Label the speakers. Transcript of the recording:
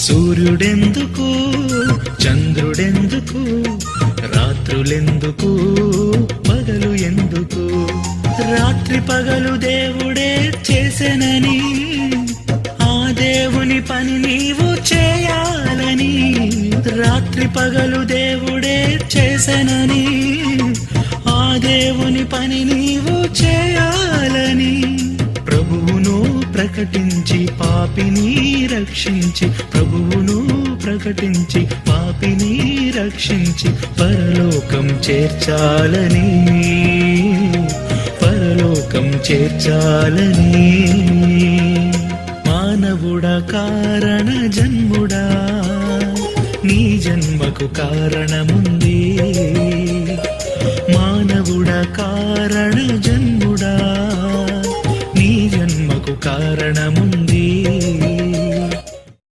Speaker 1: సూర్యుడెందుకు చంద్రుడెందుకు రాత్రులెందుకు పగలు ఎందుకు రాత్రి పగలు దేవుడే చేసెనని ఆ దేవుని పని నీవు చేయాలని రాత్రి పగలు దేవుడే చేసెనని ఆ దేవుని పని నీవు చేయాలని ప్రభువును ప్రకటించి పాపిని రక్షించి ప్రభువును ప్రకటించి పాపిని రక్షించి పరలోకం చేర్చాలని పరలోకం చేర్చాలని మానవుడా కారణ జన్ముడా నీ జన్మకు కారణముంది మానవుడా కారణ జన్ముడా నీ జన్మకు కారణముంది